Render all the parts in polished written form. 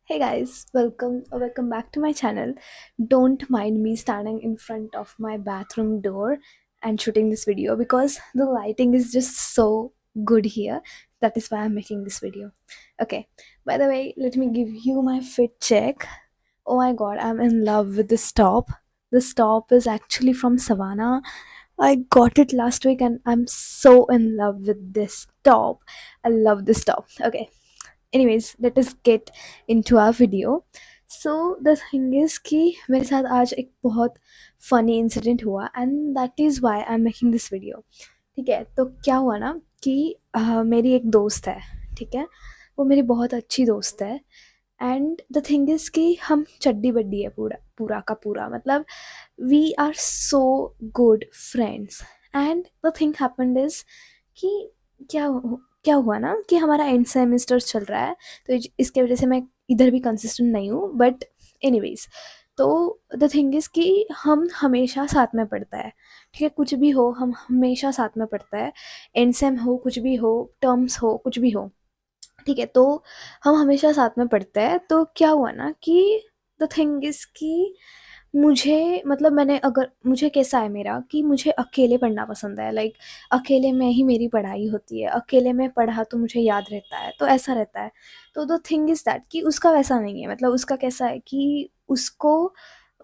Hey guys, welcome back to my channel. Don't mind me standing in front of my bathroom door and shooting this video because the lighting is just so good here. That is why I'm making this video. Okay, by the way, let me give you my fit check. Oh my god, I'm in love with this top. This top is actually from Savannah. I got it last week and I'm so in love with this top. I love this top. Okay, anyways, let us get into our video. So the thing is कि मेरे साथ आज एक बहुत funny incident हुआ and that is why I am making this video. ठीक है, तो क्या हुआ ना कि मेरी एक दोस्त है. ठीक है, वो मेरी बहुत अच्छी दोस्त है. एंड द थिंग इज़ कि हम चड्डी बड्डी है पूरा पूरा का पूरा, मतलब we are so good friends. And the thing happened is कि क्या क्या हुआ ना कि हमारा एंड सेमेस्टर चल रहा है, तो इसके वजह से मैं इधर भी कंसिस्टेंट नहीं हूँ, बट एनीवेज. तो द थिंग इज़ कि हम हमेशा साथ में पढ़ता है. ठीक है, कुछ भी हो हम हमेशा साथ में पढ़ता है. एंड सेम हो, कुछ भी हो, टर्म्स हो, कुछ भी हो. ठीक है, तो हम हमेशा साथ में पढ़ते हैं. तो क्या हुआ ना कि द थिंग इज़ कि मुझे, मतलब मैंने, अगर मुझे कैसा है मेरा कि मुझे अकेले पढ़ना पसंद है. लाइक अकेले में ही मेरी पढ़ाई होती है, अकेले में पढ़ा तो मुझे याद रहता है, तो ऐसा रहता है. तो द थिंग इज़ दैट कि उसका वैसा नहीं है. मतलब उसका कैसा है कि उसको,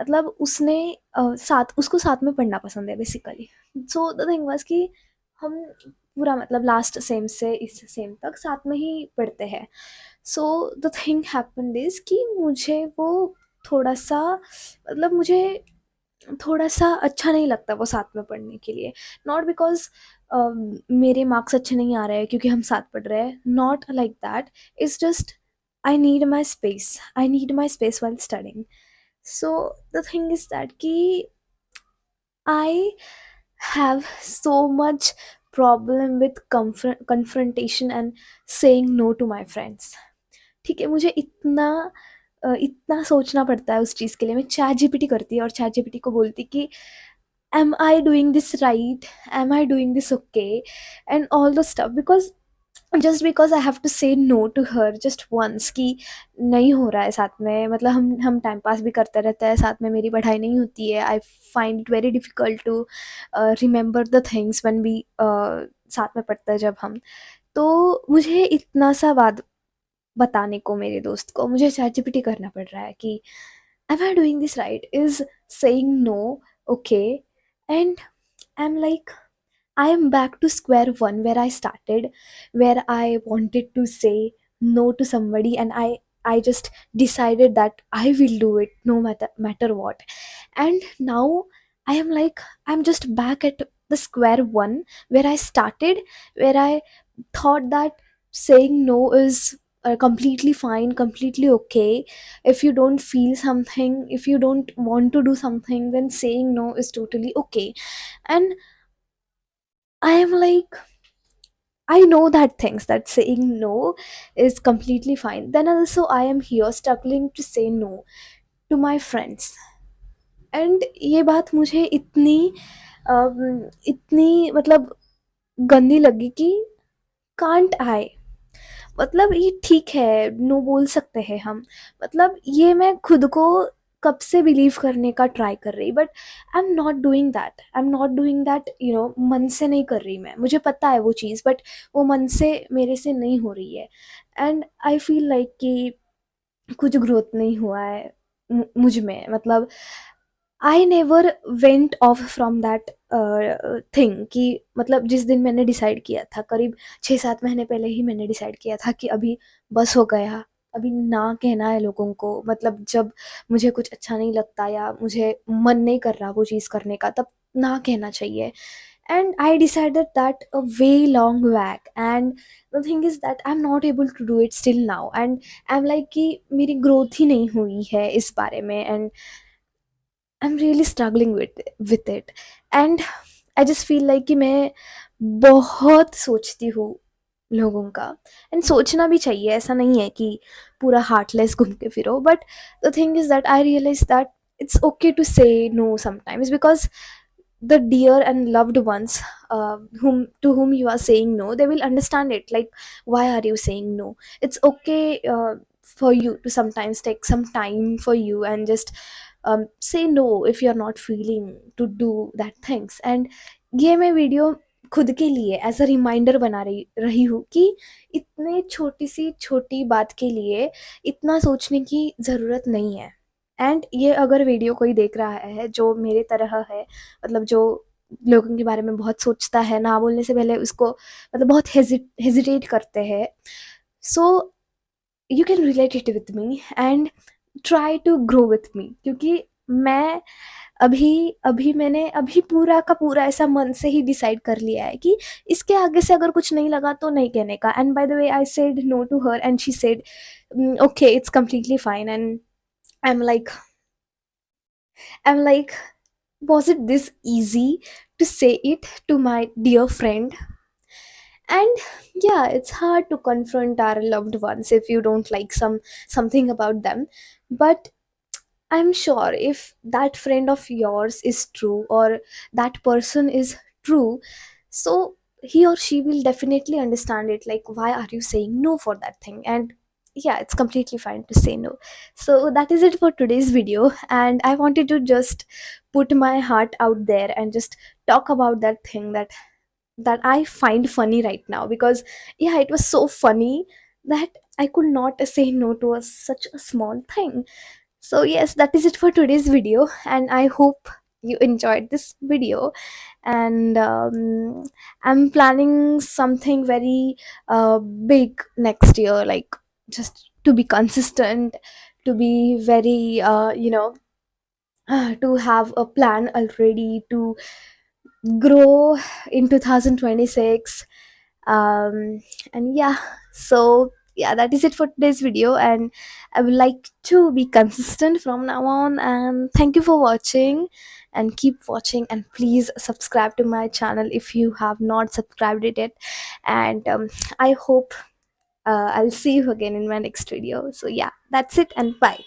मतलब उसने साथ उसको साथ में पढ़ना पसंद है basically. So the thing was कि हम पूरा, मतलब लास्ट सेम से इस सेम तक साथ में ही पढ़ते हैं. So the thing happened is कि मुझे वो थोड़ा-सा, मतलब मुझे थोड़ा-सा अच्छा नहीं लगता वो साथ में पढ़ने के लिए. नॉट बिकॉज़ मेरे मार्क्स अच्छे नहीं आ रहे हैं क्योंकि हम साथ पढ़ रहे हैं, not like that. It's just I need my space while studying. So the thing is that कि I have so much problem with confrontation and saying no to my friends. ठीक है, मुझे इतना सोचना पड़ता है उस चीज़ के लिए. मैं चैट जीपीटी करती और चैट जीपीटी को बोलती कि am I doing this right, am I doing this okay, and all the stuff. Because just because I have to say no to her just once कि नहीं हो रहा है साथ में. मतलब हम टाइम पास भी करते रहते हैं साथ में, मेरी पढ़ाई नहीं होती है. I find it very difficult to remember the things when we साथ में पढ़ते हैं जब हम. तो मुझे इतना सा बात बताने को मेरे दोस्त को मुझे चैटजीपीटी करना पड़ रहा है कि am I doing this right, is saying no okay. And I am like, I am back to square one where I started, where I wanted to say no to somebody, and I just decided that I will do it no matter what. And now I am like, I'm just back at the square one where I started, where I thought that saying no is completely fine, completely okay. If you don't feel something, if you don't want to do something, then saying no is totally okay. And I am like, I know that things that saying no is completely fine. Then also I am here struggling to say no to my friends. And ये बात मुझे इतनी मतलब गंदी लगी कि can't I, मतलब ये ठीक है, नो बोल सकते हैं हम. मतलब ये मैं खुद को कब से बिलीव करने का ट्राई कर रही, but I am not doing that, you know. मन से नहीं कर रही मैं, मुझे पता है वो चीज़, बट वो मन से मेरे से नहीं हो रही है. एंड आई फील लाइक कि कुछ ग्रोथ नहीं हुआ है मुझ में. मतलब I never went of from that thing कि, मतलब जिस दिन मैंने डिसाइड किया था, करीब 6-7 महीने पहले ही मैंने डिसाइड किया था कि अभी बस हो गया, अभी ना कहना है लोगों को. मतलब जब मुझे कुछ अच्छा नहीं लगता या मुझे मन नहीं कर रहा वो चीज़ करने का, तब ना कहना चाहिए. And I decided that a way long back. And the thing is that I am not able to do it still now. And I am like कि मेरी ग्रोथ ही नहीं हुई है इस बारे में. And I am really struggling with it. And I just feel like कि मैं बहुत सोचती हूँ लोगों का. एंड सोचना भी चाहिए, ऐसा नहीं है कि पूरा हार्टलेस घूम के फिरो. But the thing is that I realize that it's okay to say no sometimes, because the dear and loved ones, whom you are saying no, they will understand it, like why are you saying no. It's okay for you to sometimes take some time for you and just say no if you're not feeling to do that things. And ये मैं video खुद के लिए as a reminder बना रही रही हूँ कि इतने छोटी सी छोटी बात के लिए इतना सोचने की ज़रूरत नहीं है। एंड ये अगर वीडियो कोई देख रहा है जो मेरे तरह है, मतलब जो लोगों के बारे में बहुत सोचता है, ना बोलने से पहले उसको मतलब बहुत हेजिटेट करते हैं, so you can relate it with me and try to grow with me. क्योंकि मैं अभी अभी मैंने अभी पूरा का पूरा ऐसा मन से ही डिसाइड कर लिया है कि इसके आगे से अगर कुछ नहीं लगा तो नहीं कहने का। And by the way I said no to her and she said okay it's completely fine। And i'm like I'm like, was it this easy to say it to my dear friend? And yeah, it's hard to confront our loved ones if you don't like something about them. But I'm sure if that friend of yours is true, or that person is true, so he or she will definitely understand it. Like, why are you saying no for that thing? And yeah, it's completely fine to say no. So that is it for today's video. And I wanted to just put my heart out there and just talk about that thing that I find funny right now, because yeah, it was so funny that I could not say no to such a small thing. So yes, that is it for today's video, and I hope you enjoyed this video. And I'm planning something very big next year, like just to be consistent, to be very to have a plan already to grow in 2026. And yeah, so yeah, that is it for today's video, and I would like to be consistent from now on. And thank you for watching, and keep watching, and please subscribe to my channel if you have not subscribed it yet. And I hope I'll see you again in my next video. So yeah, that's it, and bye.